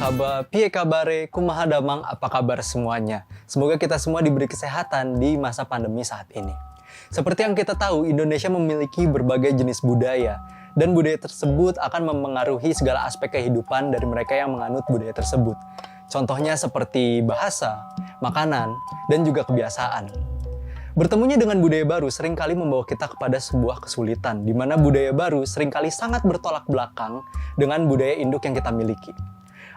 Aba, piye kabare, kumaha damang, apa kabar semuanya? Semoga kita semua diberi kesehatan di masa pandemi saat ini. Seperti yang kita tahu, Indonesia memiliki berbagai jenis budaya, dan budaya tersebut akan memengaruhi segala aspek kehidupan dari mereka yang menganut budaya tersebut. Contohnya seperti bahasa, makanan, dan juga kebiasaan. Bertemunya dengan budaya baru seringkali membawa kita kepada sebuah kesulitan, di mana budaya baru seringkali sangat bertolak belakang dengan budaya induk yang kita miliki.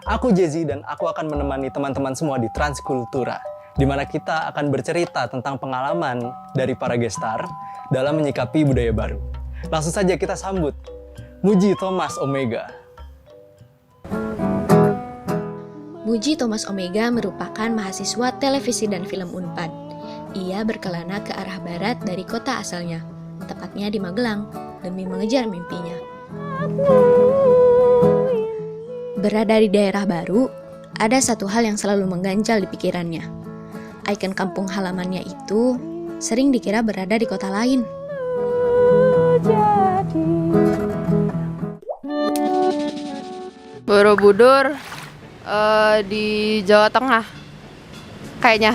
Aku Jezi dan aku akan menemani teman-teman semua di Transkultura, di mana kita akan bercerita tentang pengalaman dari para gestar dalam menyikapi budaya baru. Langsung saja kita sambut Muji Thomas Omega. Muji Thomas Omega merupakan mahasiswa televisi dan film Unpad. Ia berkelana ke arah barat dari kota asalnya, tepatnya di Magelang, demi mengejar mimpinya. Berada di daerah baru, ada satu hal yang selalu mengganjal di pikirannya. Ikon kampung halamannya itu sering dikira berada di kota lain. Borobudur di Jawa Tengah kayaknya.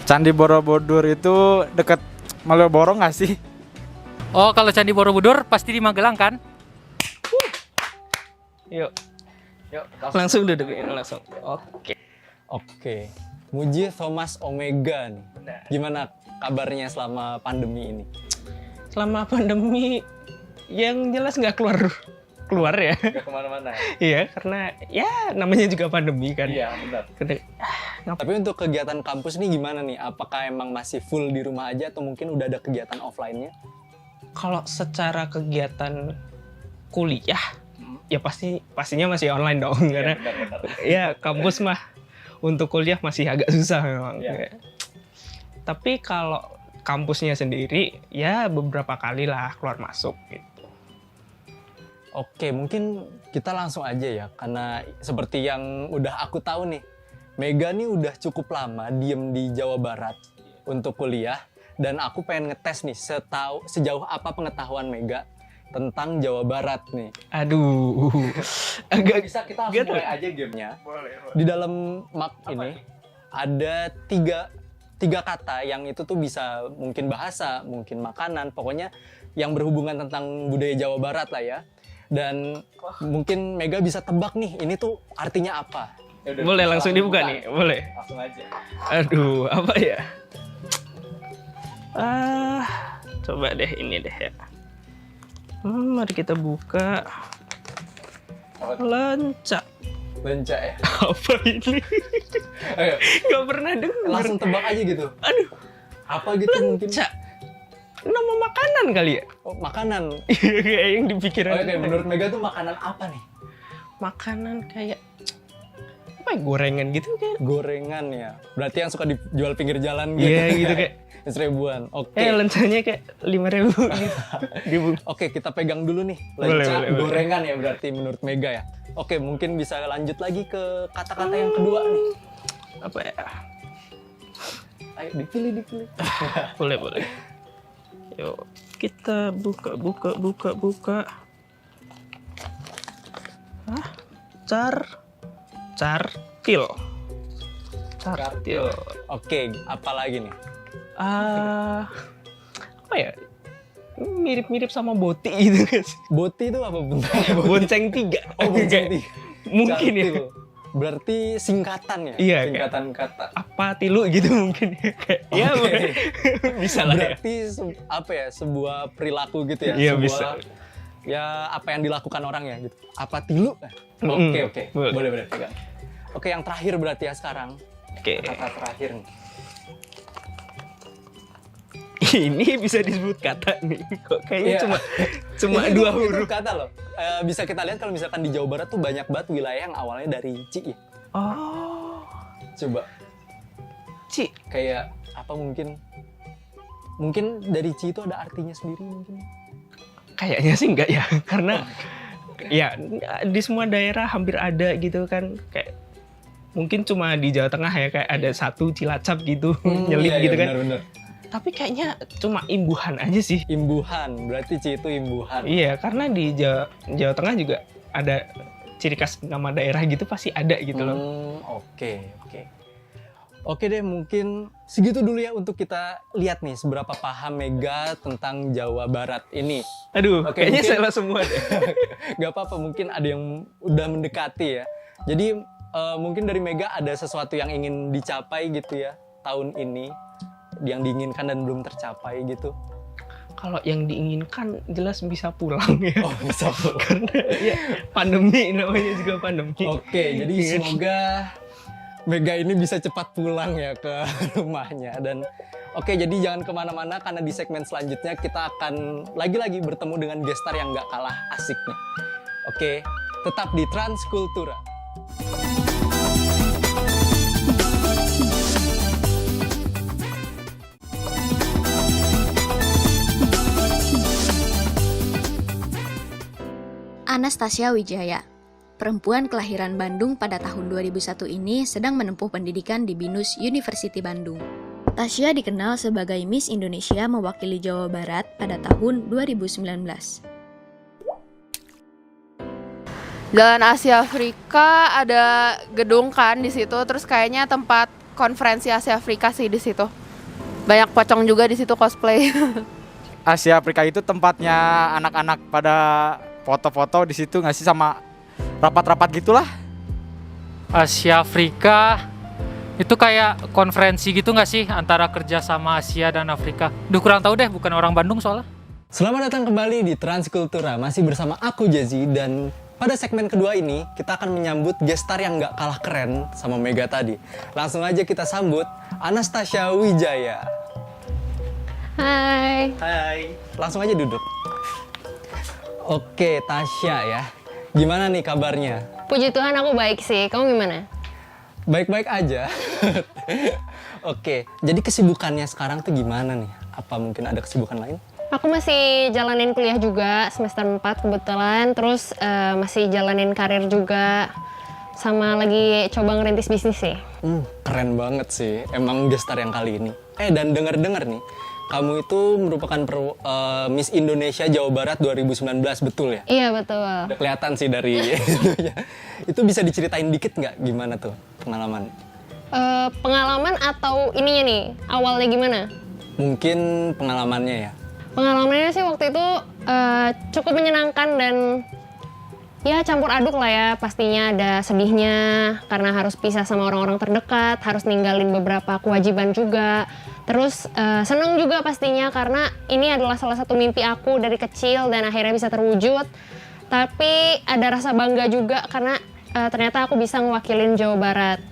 Candi Borobudur itu dekat Malioboro nggak sih? Oh, kalau Candi Borobudur pasti di Magelang kan? Yuk, Langsung duduk langsung. Oke. Muji Thomas Omega nih. Gimana kabarnya selama pandemi ini? Selama pandemi yang jelas nggak keluar ya. Gak kemana-mana. Iya, karena ya namanya juga pandemi kan. Iya, benar. Kena- Tapi untuk kegiatan kampus nih gimana nih? Apakah emang masih full di rumah aja atau mungkin udah ada kegiatan offline-nya? Kalau secara kegiatan kuliah ya pastinya masih online dong karena ya kampus mah untuk kuliah masih agak susah memang. Iya. Tapi kalau kampusnya sendiri ya beberapa kali lah keluar masuk gitu. Oke, mungkin kita langsung aja ya, karena seperti yang udah aku tahu nih, Mega nih udah cukup lama diem di Jawa Barat untuk kuliah, dan aku pengen ngetes nih sejauh apa pengetahuan Mega tentang Jawa Barat nih. Aduh, agak Bisa kita langsung Gitu. mulai aja gamenya. Di dalam map ini ada tiga kata yang itu tuh bisa mungkin bahasa, mungkin makanan, pokoknya yang berhubungan tentang budaya Jawa Barat lah ya. Dan mungkin Mega bisa tebak nih, ini tuh artinya apa? Yaudah, boleh bisa langsung dibuka nih, boleh. Langsung aja. Aduh, apa ya? Coba deh ini deh ya. Mari kita buka. Lenca. Lenca ya. Apa ini? Ayo, Gak pernah dengar. langsung tebak aja gitu. Aduh, Apa gitu mungkin? lenca. Nama makanan kali ya? Oh, makanan. Kayak yang dipikiran. Oke, menurut Mega tuh makanan apa nih? Makanan kayak apa ya, gorengan gitu kayak. Gorengan ya. Berarti yang suka dijual pinggir jalan gitu. Iya gitu kayak. Seribuan. Oke. Lencanya kayak 5.000 gitu. Dibungkus. Oke, kita pegang dulu nih. Boleh, Lenca boleh. gorengan ya berarti menurut Mega ya. Oke, mungkin bisa lanjut lagi ke kata-kata yang kedua nih. Apa ya? Ayo dipilih. Boleh. Yuk, kita buka. Hah? Cartil. Oke, apa lagi nih? Apa ya? Mirip-mirip sama boti gitu guys. Boti itu apa bentuknya? Bonceng 3. Oh, bonceng tiga. Mungkin ya. Cartil. Berarti singkatan ya? Iya, Singkatan kata. Apa tilu gitu mungkin ya. Kayak, ya Oke. bisa lah ya. Berarti apa ya? Sebuah perilaku gitu ya? Iya, Sebuah, bisa. Ya, apa yang dilakukan orang ya gitu. Apa tilu? Mm-mm. Oke. Boleh. Pegang. Oke, yang terakhir berarti ya sekarang. Oke. Kata terakhir nih. Ini bisa disebut kata nih. Kok kayaknya Iya. cuma Itu 2 huruf. kata loh. Bisa kita lihat kalau misalkan di Jawa Barat tuh banyak banget wilayah yang awalnya dari Ci ya. Oh, Coba Ci. kayak apa mungkin dari Ci itu ada artinya sendiri mungkin. Kayaknya sih enggak ya, karena ya di semua daerah hampir ada gitu kan, kayak mungkin cuma di Jawa Tengah ya kayak ada satu Cilacap gitu nyelip gitu kan. Benar. Tapi kayaknya cuma imbuhan aja sih. Imbuhan, berarti Ci itu imbuhan. Iya, karena di Jawa Tengah juga ada ciri khas nama daerah gitu pasti ada gitu loh. Oke. Oke deh, mungkin segitu dulu ya untuk kita lihat nih seberapa paham Mega tentang Jawa Barat ini. Aduh, Oke, kayaknya mungkin- salah semua deh. Gak apa-apa, mungkin ada yang udah mendekati ya. Jadi mungkin dari Mega ada sesuatu yang ingin dicapai gitu ya tahun ini, yang diinginkan dan belum tercapai gitu. Kalau yang diinginkan jelas bisa pulang ya. Oh, bisa. Karena ya pandemi, namanya juga pandemi. Oke, jadi semoga Mega ini bisa cepat pulang ya ke rumahnya. Dan oke, jadi jangan kemana-mana karena di segmen selanjutnya kita akan lagi-lagi bertemu dengan gestar yang gak kalah asiknya. Oke, tetap di Transkultura. Anastasia Wijaya, perempuan kelahiran Bandung pada tahun 2001 ini sedang menempuh pendidikan di BINUS University Bandung. Tasya dikenal sebagai Miss Indonesia mewakili Jawa Barat pada tahun 2019. Jalan Asia Afrika ada gedung kan di situ, terus kayaknya tempat konferensi Asia Afrika sih di situ. Banyak pocong juga di situ cosplay. Asia Afrika itu tempatnya anak-anak pada foto-foto di situ nggak sih, sama rapat-rapat gitulah. Asia Afrika itu kayak konferensi gitu nggak sih antara kerja sama Asia dan Afrika? Duh, kurang tahu deh, bukan orang Bandung soalnya. Selamat datang kembali di Transkultura, masih bersama aku Jazzy, dan pada segmen kedua ini kita akan menyambut gestar yang gak kalah keren sama Mega tadi. Langsung aja kita sambut Anastasia Wijaya. Hai. Hai, langsung aja duduk. Oke, Tasya ya, gimana nih kabarnya? Puji Tuhan aku baik sih, kamu gimana? Baik-baik aja. Oke, jadi kesibukannya sekarang tuh gimana nih? Apa mungkin ada kesibukan lain? Aku masih jalanin kuliah juga, semester 4 kebetulan, terus masih jalanin karir juga, sama lagi coba ngerintis bisnis sih. Keren banget sih, emang gestar yang kali ini. Dan denger-denger nih, kamu itu merupakan Miss Indonesia Jawa Barat 2019, betul ya? Iya betul. Udah kelihatan sih dari itunya. Itu bisa diceritain dikit nggak gimana tuh pengalaman? Pengalaman atau ininya nih, awalnya gimana? Mungkin pengalamannya ya. Pengalamannya sih waktu itu cukup menyenangkan dan ya campur aduk lah ya. Pastinya ada sedihnya karena harus pisah sama orang-orang terdekat, harus ninggalin beberapa kewajiban juga. Terus seneng juga pastinya karena ini adalah salah satu mimpi aku dari kecil dan akhirnya bisa terwujud. Tapi ada rasa bangga juga karena ternyata aku bisa ngewakilin Jawa Barat.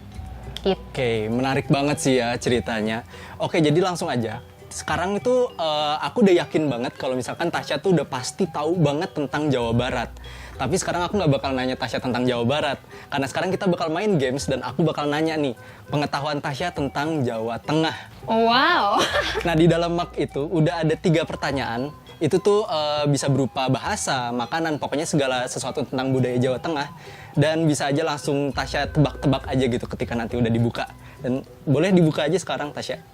Gitu. Oke, menarik banget sih ya ceritanya. Oke, jadi langsung aja. Sekarang itu aku udah yakin banget kalau misalkan Tasya tuh udah pasti tahu banget tentang Jawa Barat. Tapi sekarang aku nggak bakal nanya Tasya tentang Jawa Barat. Karena sekarang kita bakal main games dan aku bakal nanya nih pengetahuan Tasya tentang Jawa Tengah. Oh, wow. Nah, di dalam map itu udah ada 3 pertanyaan. Itu tuh bisa berupa bahasa, makanan, pokoknya segala sesuatu tentang budaya Jawa Tengah. Dan bisa aja langsung Tasya tebak-tebak aja gitu ketika nanti udah dibuka. Dan boleh dibuka aja sekarang Tasya.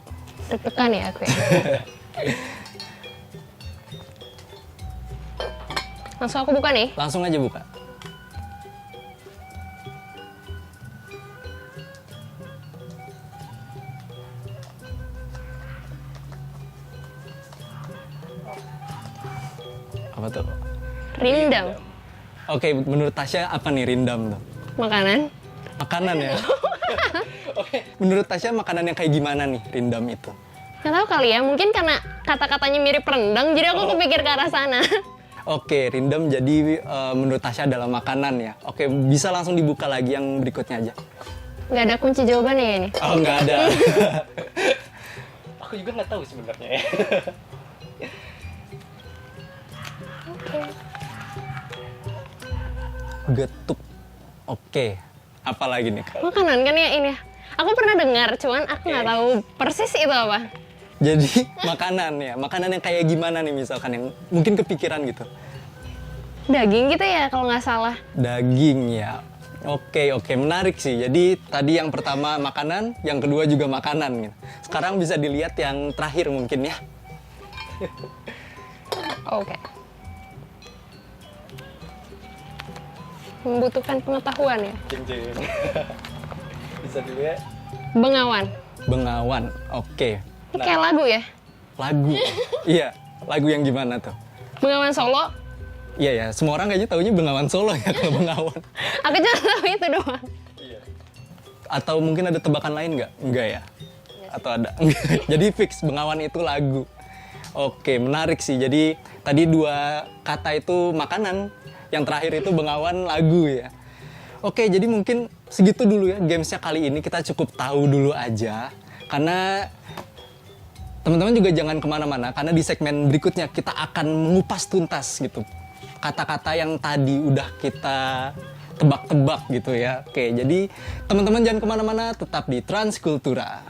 Deg-degan ya aku ya. Langsung aku buka nih. Langsung aja buka. Apa tuh? Rindang. Oke, menurut Tasya apa nih rindam tuh? Makanan. Makanan ya? Oke, menurut Tasya makanan yang kayak gimana nih rindam itu? Nggak tahu kali ya, mungkin karena kata-katanya mirip rendang, jadi aku kepikir ke arah sana. Oke, rindam jadi menurut Tasya adalah makanan ya. Oke, bisa langsung dibuka lagi yang berikutnya aja. Nggak ada kunci jawabannya ya ini. Oh, nggak ada. Aku juga nggak tahu sebenarnya ya. Getuk. Oke, apa lagi nih Kak? Makanan kan ya ini. Aku pernah dengar, cuman aku nggak tahu persis itu apa. Jadi makanan ya, makanan yang kayak gimana nih misalkan yang mungkin kepikiran gitu. Daging gitu ya kalau nggak salah. Daging ya. Oke, menarik sih. Jadi tadi yang pertama makanan, yang kedua juga makanan gitu. Sekarang bisa dilihat yang terakhir mungkin ya. Oke. membutuhkan pengetahuan ya. Bisa dulu ya. Bengawan. Bengawan. Oke. Ini kayak lagu ya. Lagu. Iya, lagu yang gimana tuh? Bengawan Solo. Iya ya, semua orang kayaknya taunya Bengawan Solo ya kalau Bengawan. Aku cuma tahu itu doang. Atau mungkin ada tebakan lain nggak? Enggak ya? Atau ada? Jadi fix Bengawan itu lagu. Oke, menarik sih. Jadi tadi 2 kata itu makanan, yang terakhir itu Bengawan lagu ya. Oke, jadi mungkin segitu dulu ya gamesnya kali ini. Kita cukup tahu dulu aja. Karena teman-teman juga jangan kemana-mana. Karena di segmen berikutnya kita akan mengupas tuntas gitu. Kata-kata yang tadi udah kita tebak-tebak gitu ya. Oke, jadi teman-teman jangan kemana-mana. Tetap di Transkultura.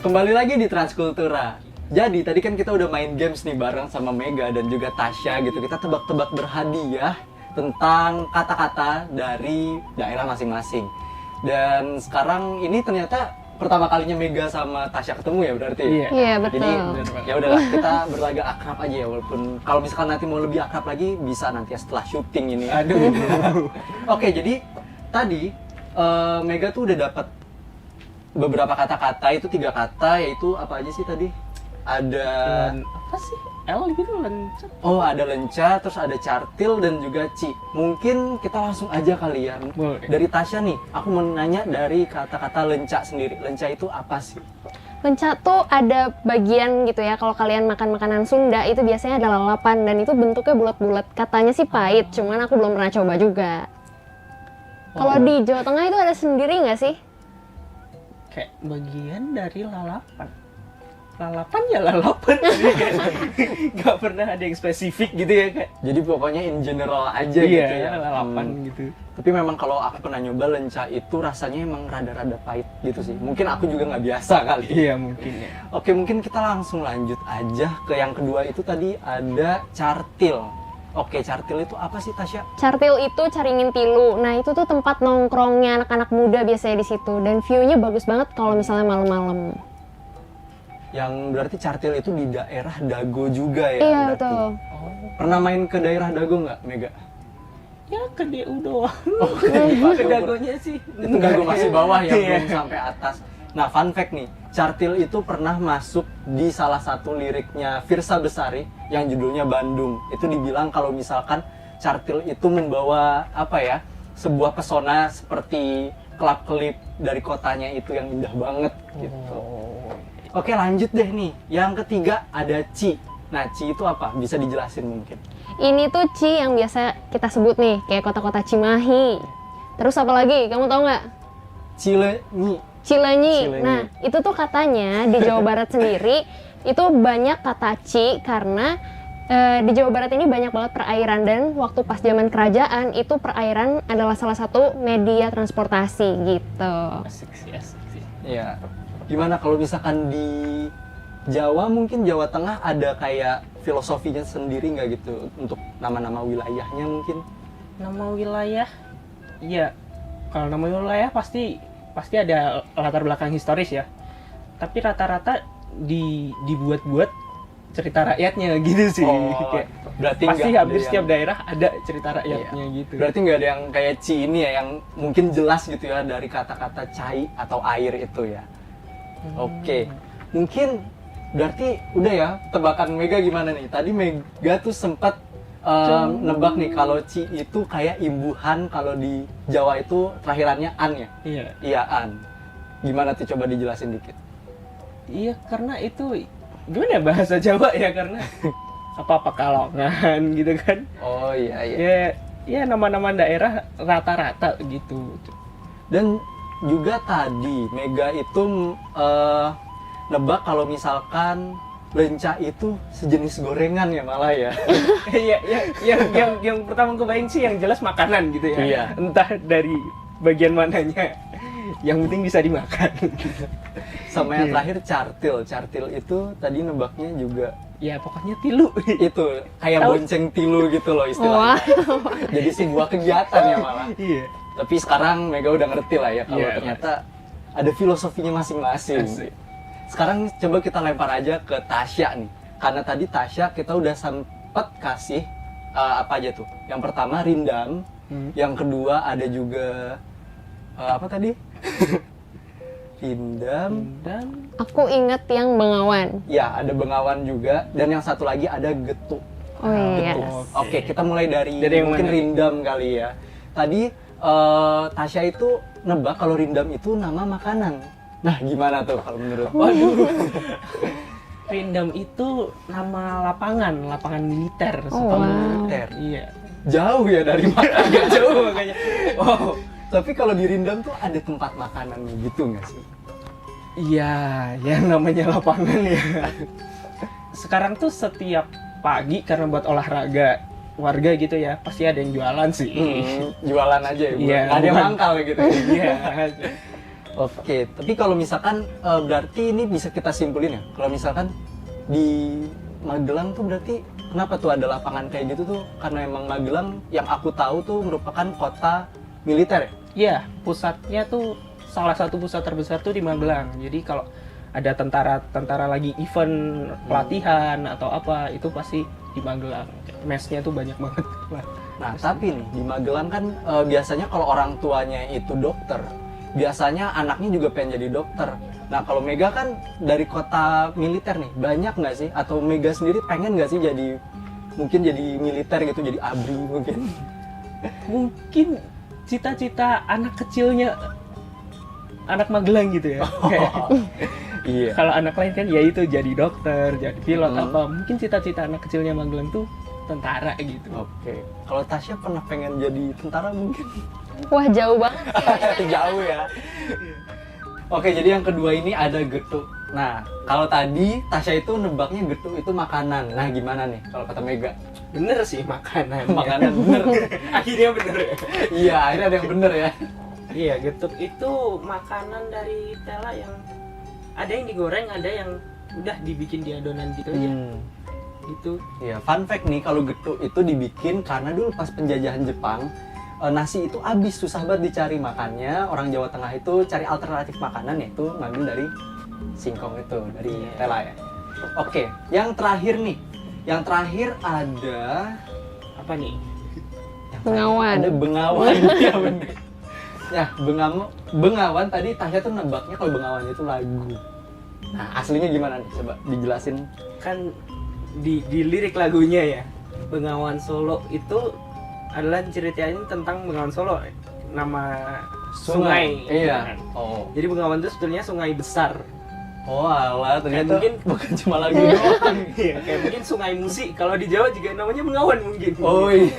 Kembali lagi di Transkultura. Jadi tadi kan kita udah main games nih bareng sama Mega dan juga Tasya gitu. Kita tebak-tebak berhadiah tentang kata-kata dari daerah masing-masing. Dan sekarang ini ternyata pertama kalinya Mega sama Tasya ketemu ya berarti. Iya, betul. Jadi ya udahlah kita berlagak akrab aja ya, walaupun kalau misalkan nanti mau lebih akrab lagi bisa nanti ya setelah syuting ini. Aduh. Oke, jadi tadi Mega tuh udah dapat beberapa kata-kata, itu 3 kata, yaitu apa aja sih tadi? Ada Apa sih? L gitu lencat. oh ada lenca, terus ada cartil dan juga ci. Mungkin kita langsung aja kali ya. Boleh. Dari Tasya nih, aku mau nanya dari kata-kata lenca sendiri. Lenca itu apa sih? Lenca tuh ada bagian gitu ya, kalau kalian makan makanan Sunda itu biasanya ada lalapan dan itu bentuknya bulat-bulat. Katanya sih pahit, cuman aku belum pernah coba juga. Kalau di Jawa Tengah itu ada sendiri nggak sih? Kayak bagian dari lalapan. Lalapan ya lalapan. Jadi kayak nggak pernah ada yang spesifik gitu ya kayak. Jadi pokoknya in general aja Iya, gitu ya. lalapan gitu. Tapi memang kalau aku pernah nyoba lenca itu rasanya emang rada-rada pahit gitu sih. Mungkin aku juga nggak biasa kali. Iya mungkin ya. Oke, mungkin kita langsung lanjut aja ke yang kedua. Itu tadi ada cartil. Oke, cartil itu apa sih Tasya? Cartil itu Caringin Tilu. Nah, itu tuh tempat nongkrongnya anak-anak muda biasanya di situ dan view-nya bagus banget kalau misalnya malam-malam. Yang berarti cartil itu di daerah Dago juga ya? Iya, berarti. betul. Pernah main ke daerah Dago nggak, Mega? Ya ke DU doang. Oh, Ke Dagonya sih. Itu Dago masih bawah ya, Iya. belum sampai atas. Nah, fun fact nih, cartil itu pernah masuk di salah satu liriknya Firsa Besari yang judulnya Bandung. Itu dibilang kalau misalkan cartil itu membawa apa ya, sebuah pesona seperti kelap-kelip dari kotanya itu yang indah banget gitu. Oke, lanjut deh nih. Yang ketiga ada Ci. Nah, Ci itu apa? Bisa dijelasin mungkin? Ini tuh Ci yang biasa kita sebut nih, kayak kota-kota Cimahi. Terus apa lagi? Kamu tahu nggak? Cileunyi. Cileunyi. Nah, itu tuh katanya di Jawa Barat sendiri itu banyak kata Ci karena di Jawa Barat ini banyak banget perairan dan waktu pas zaman kerajaan itu perairan adalah salah satu media transportasi gitu. Asik sih. Ya. Gimana kalau misalkan di Jawa, mungkin Jawa Tengah ada kayak filosofinya sendiri nggak gitu untuk nama-nama wilayahnya mungkin? Nama wilayah, iya. Kalau nama wilayah pasti ada latar belakang historis ya. Tapi rata-rata dibuat-buat cerita rakyatnya gitu sih. Kayak, berarti pasti nggak hampir ada setiap yang- daerah ada cerita rakyatnya gitu. Berarti nggak ada yang kayak Ci ini ya, yang mungkin jelas gitu ya dari kata-kata cai atau air itu ya. Oke, mungkin berarti udah ya, tebakan Mega gimana nih? Tadi Mega tuh sempat nebak nih kalau Ci itu kayak imbuhan, kalau di Jawa itu terakhirannya an ya? Iya. Iya, an. Gimana tuh, coba dijelasin dikit. Iya, karena itu gimana ya bahasa Jawa ya, karena apa Pekalongan gitu kan. Oh iya. Ya nama-nama daerah rata-rata gitu. Dan juga tadi Mega itu nebak kalau misalkan lenca itu sejenis gorengan ya malah ya. Iya, yang pertama kebayang sih yang jelas makanan gitu ya. Iya. Entah dari bagian mananya. Yang penting bisa dimakan. Sama yang terakhir cartil. Cartil itu tadi nebaknya juga Ya pokoknya tilu. itu kayak bonceng tilu gitu loh istilahnya. Jadi sebuah kegiatan ya malah. Iya. Tapi sekarang Mega udah ngerti lah ya kalau Iya. ternyata ada filosofinya masing-masing. Sekarang coba kita lempar aja ke Tasya nih. Karena tadi Tasya kita udah sempet kasih apa aja tuh. Yang pertama rindam, yang kedua ada juga apa tadi? Rindam. Dan Aku inget yang Bengawan. Ya, ada Bengawan juga dan yang satu lagi ada Getuk. Oh iya. Getuk. Oke, kita mulai dari Dari yang mungkin mana? rindam kali ya. Tadi Tasya itu nebak kalau rindam itu nama makanan. Nah, gimana tuh kalau menurut? Waduh. Rindam itu nama lapangan militer. Oh, Sekolah wow. militer. Iya. Jauh ya dari makanan. Agak jauh makanya. Oh, tapi kalau di rindam tuh ada tempat makanannya gitu nggak sih? Iya, ya namanya lapangan ya. Sekarang tuh setiap pagi karena buat olahraga warga gitu ya, pasti ada yang jualan sih. Jualan aja ya, Bu? Iya, Nggak ada yang bukan. mangkal gitu. Iya. Oke, tapi kalau misalkan berarti ini bisa kita simpulin ya. Kalau misalkan di Magelang tuh berarti kenapa tuh ada lapangan kayak gitu tuh? Karena emang Magelang yang aku tahu tuh merupakan kota militer ya? Iya, pusatnya tuh salah satu pusat terbesar tuh di Magelang. Jadi kalau ada tentara lagi event pelatihan atau apa, itu pasti di Magelang. Mesnya tuh banyak banget. Nah, tapi nih di Magelang kan biasanya kalau orang tuanya itu dokter, biasanya anaknya juga pengen jadi dokter. Nah, kalau Mega kan dari kota militer nih, banyak nggak sih? Atau Mega sendiri pengen nggak sih jadi, mungkin jadi militer gitu, jadi ABRI mungkin? Mungkin cita-cita anak kecilnya anak Magelang gitu ya. Kayak, Iya. kalau anak lain kan ya itu jadi dokter, jadi pilot apa. Mungkin cita-cita anak kecilnya Magelang tuh tentara gitu. Oke. Kalau Tasya pernah pengen jadi tentara mungkin? Wah, jauh banget. Jauh ya. Oke, jadi yang kedua ini ada getuk. Nah, kalau tadi Tasya itu nebaknya getuk itu makanan. Nah, gimana nih kalau kata Mega? Bener sih makanan. Makanan bener. Akhirnya bener ya. Iya, akhirnya ada yang bener ya. Iya, getuk itu makanan dari tela yang ada yang digoreng, ada yang udah dibikin di adonan gitu aja. Gitu. Iya, fun fact nih, kalau getuk itu dibikin karena dulu pas penjajahan Jepang, nasi itu habis, susah banget dicari. Makanya orang Jawa Tengah itu cari alternatif makanan, yaitu ngambil dari singkong itu, dari tela ya. Oke, yang terakhir nih. Yang terakhir ada Apa nih? Bengawan. Ada Bengawan. Ya bener. Ya, Bengawan tadi Tasya tuh nebaknya kalau Bengawan itu lagu. Nah, aslinya gimana nih? Coba dijelasin. Kan di lirik lagunya ya, Bengawan Solo itu adalah ceritain tentang Bengawan Solo, nama sungai. Iya. kan. Oh. Jadi Bengawan itu sebetulnya sungai besar. Oh, alah, ternyata mungkin- bukan cuma lagu doang. Iya, kayak mungkin Sungai Musi. Kalau di Jawa juga namanya Bengawan mungkin. Oh iya,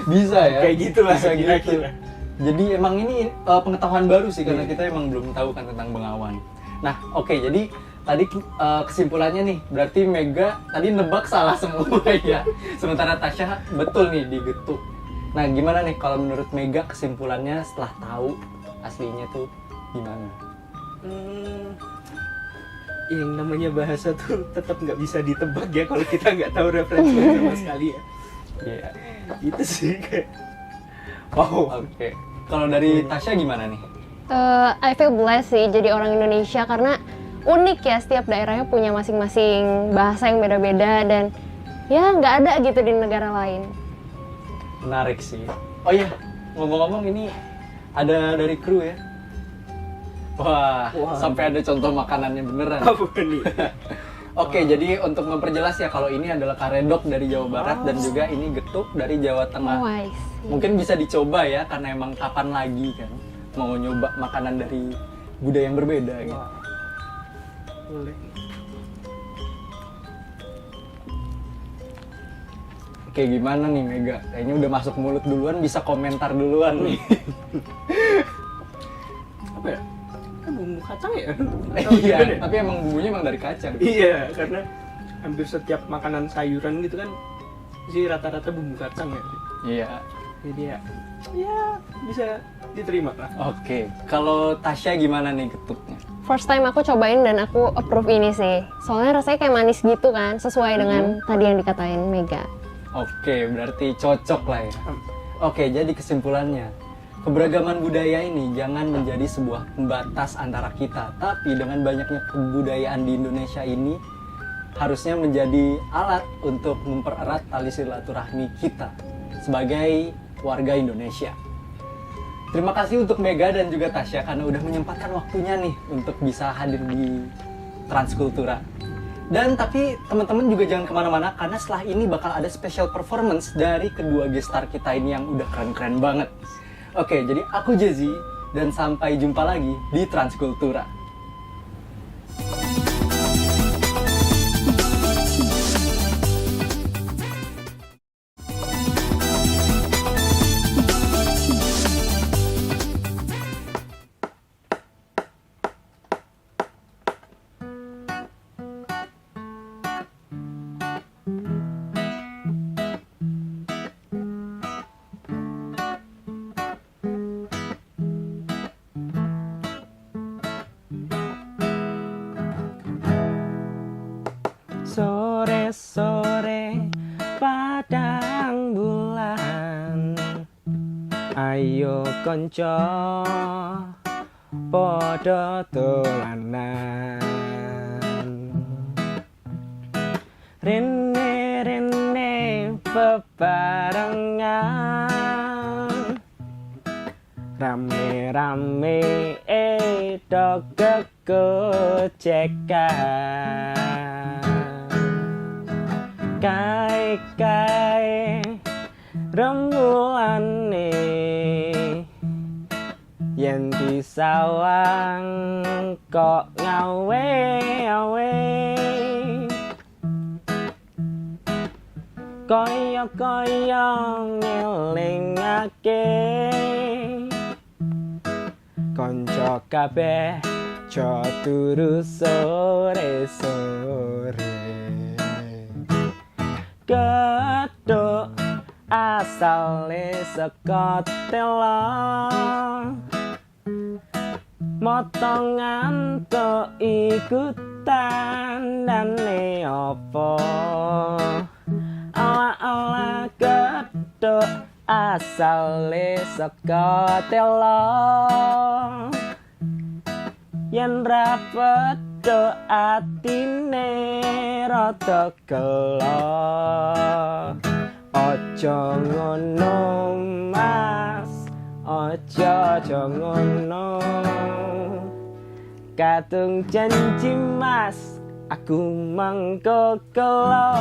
bisa ya. Kayak gitu lah, Bisa gitu. kira-kira. Jadi emang ini pengetahuan baru sih karena kita emang belum tahu kan tentang Bengawan. Nah, oke, jadi tadi kesimpulannya nih, berarti Mega tadi nebak salah semua ya. Sementara Tasya betul nih di getuk. Nah, gimana nih kalau menurut Mega kesimpulannya setelah tahu aslinya tuh gimana? Yang namanya bahasa tuh tetap nggak bisa ditebak ya kalau kita nggak tahu referensinya sama sekali ya. Iya. Itu sih kayak wow. Oke. Kalau dari Tasya gimana nih? I feel blessed sih jadi orang Indonesia karena unik ya, setiap daerahnya punya masing-masing bahasa yang beda-beda dan ya nggak ada gitu di negara lain. Menarik sih. Oh iya, ngomong-ngomong ini ada dari kru ya. Wah, sampai ada contoh makanannya beneran. Apa nih? Oke, jadi untuk memperjelas ya, kalau ini adalah karedok dari Jawa Barat dan juga ini getuk dari Jawa Tengah. Oh, I see. Mungkin bisa dicoba ya, karena emang kapan lagi kan mau nyoba makanan dari budaya yang berbeda gitu. Boleh. Oke, gimana nih Mega? Kayaknya udah masuk mulut duluan, bisa komentar duluan nih. Apa ya? Kan bumbu kacang ya? Iya, tapi emang bumbunya emang dari kacang. Iya, karena hampir setiap makanan sayuran gitu kan sih rata-rata bumbu kacang ya. Iya. Jadi ya bisa diterima lah. Oke, kalau Tasya gimana nih getuknya? First time aku cobain dan aku approve ini sih. Soalnya rasanya kayak manis gitu kan, sesuai dengan tadi yang dikatain Mega. Oke, berarti cocok lah ya. Oke, jadi kesimpulannya Keberagaman budaya ini jangan menjadi sebuah pembatas antara kita, tapi dengan banyaknya kebudayaan di Indonesia ini harusnya menjadi alat untuk mempererat tali silaturahmi kita sebagai warga Indonesia. Terima kasih untuk Mega dan juga Tasya karena udah menyempatkan waktunya nih untuk bisa hadir di Transkultura. Dan tapi teman-teman juga jangan kemana-mana karena setelah ini bakal ada special performance dari kedua guest star kita ini yang udah keren-keren banget. Oke, jadi aku Jezi dan sampai jumpa lagi di Transkultura. Sore-sore padang bulan, ayo konco podo dolanan. Rene bebarengan, rame-rame do gocekan. Kai remulane yen disawang kok ngawe-awe, kaya ngelingake konco kabeh jo turu sore-sore. Gedhuk asale saka tela, motongan to iku tandane apa? Ala-ala gedhuk asale saka tela, yen ra pedho atine rada gelo. Aja ngono mas, aja ngono, kadung janji mas, aku mangko gelo.